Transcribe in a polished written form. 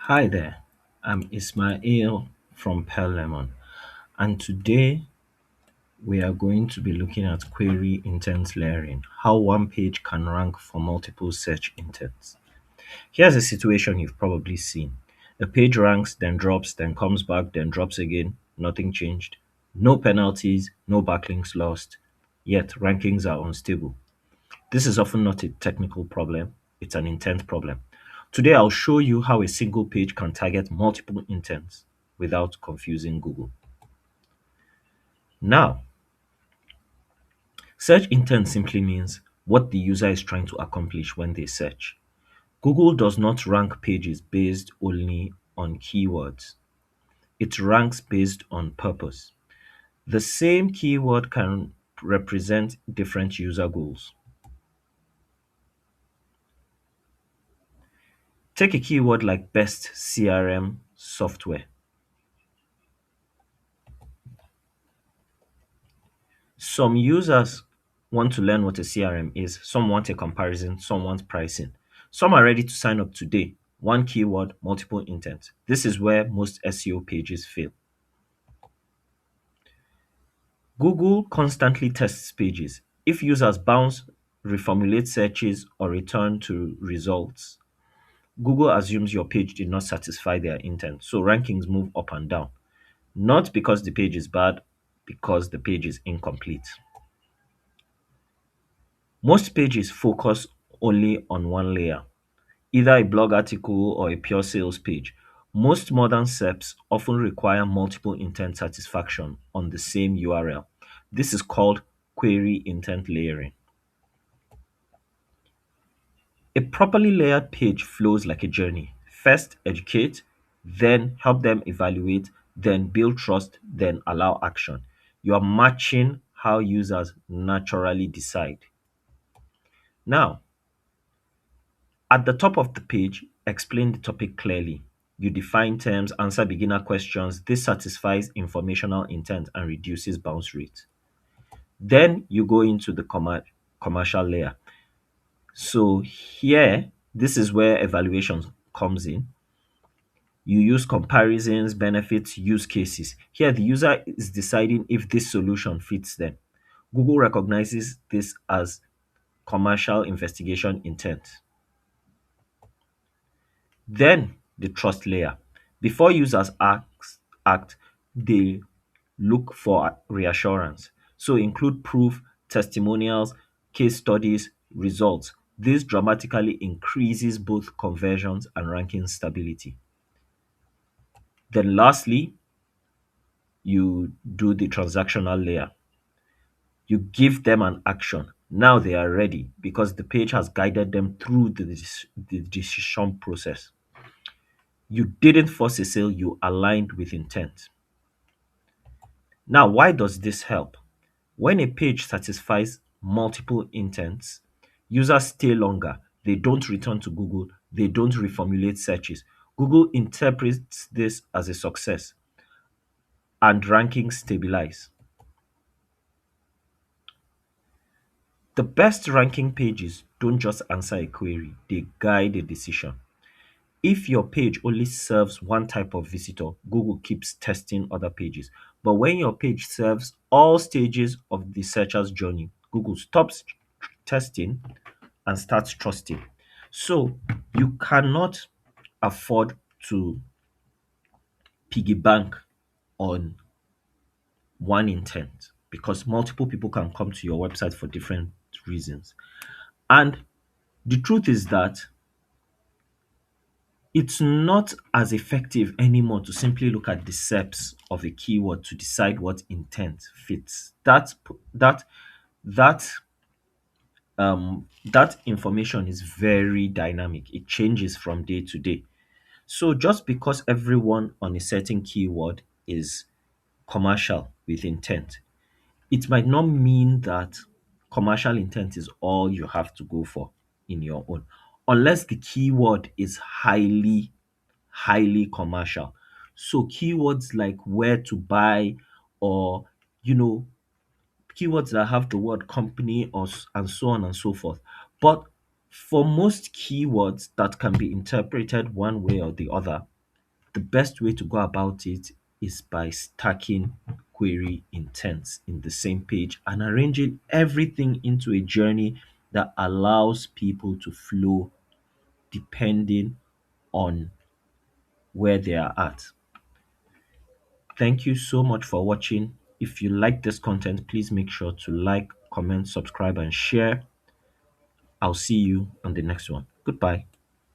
Hi there, I'm Ismail from Pearl Lemon, and today we are going to be looking at query intent layering, how one page can rank for multiple search intents. Here's a situation you've probably seen. A page ranks, then drops, then comes back, then drops again, nothing changed. No penalties, no backlinks lost, yet rankings are unstable. This is often not a technical problem, it's an intent problem. Today, I'll show you how a single page can target multiple intents without confusing Google. Now, search intent simply means what the user is trying to accomplish when they search. Google does not rank pages based only on keywords, it ranks based on purpose. The same keyword can represent different user goals. Take a keyword like best CRM software. Some users want to learn what a CRM is, some want a comparison, some want pricing. Some are ready to sign up today. One keyword, multiple intents. This is where most SEO pages fail. Google constantly tests pages. If users bounce, reformulate searches, or return to results, Google assumes your page did not satisfy their intent. So rankings move up and down. Not because the page is bad, because the page is incomplete. Most pages focus only on one layer, either a blog article or a pure sales page. Most modern SERPs often require multiple intent satisfaction on the same URL. This is called query intent layering. A properly layered page flows like a journey. First, educate, then help them evaluate, then build trust, then allow action. You are matching how users naturally decide. Now, at the top of the page, explain the topic clearly. You define terms, answer beginner questions. This satisfies informational intent and reduces bounce rate. Then you go into the commercial layer. So here, this is where evaluation comes in. You use comparisons, benefits, use cases. Here, the user is deciding if this solution fits them. Google recognizes this as commercial investigation intent. Then the trust layer. Before users act, they look for reassurance. So include proof, testimonials, case studies, results. This dramatically increases both conversions and ranking stability. Then lastly, you do the transactional layer. You give them an action. Now they are ready because the page has guided them through the decision process. You didn't force a sale, you aligned with intent. Now, why does this help? When a page satisfies multiple intents, users stay longer. They don't return to Google, they don't reformulate searches. Google interprets this as a success and rankings stabilize. The best ranking pages don't just answer a query, they guide a decision. If your page only serves one type of visitor, Google keeps testing other pages. But when your page serves all stages of the searcher's journey, Google stops testing and starts trusting. So you cannot afford to piggy bank on one intent because multiple people can come to your website for different reasons. And the truth is that it's not as effective anymore to simply look at the SERPs of a keyword to decide what intent fits. That that information is very dynamic. It changes from day to day. So just because everyone on a certain keyword is commercial with intent, it might not mean that commercial intent is all you have to go for in your own, unless the keyword is highly commercial. So keywords like where to buy or you know keywords that have the word company and so on and so forth. But for most keywords that can be interpreted one way or the other, The best way to go about it is by stacking query intents in the same page and arranging everything into a journey that allows people to flow depending on where they are at. Thank you so much for watching. If you like this content, please make sure to like, comment, subscribe, and share. I'll see you on the next one. Goodbye.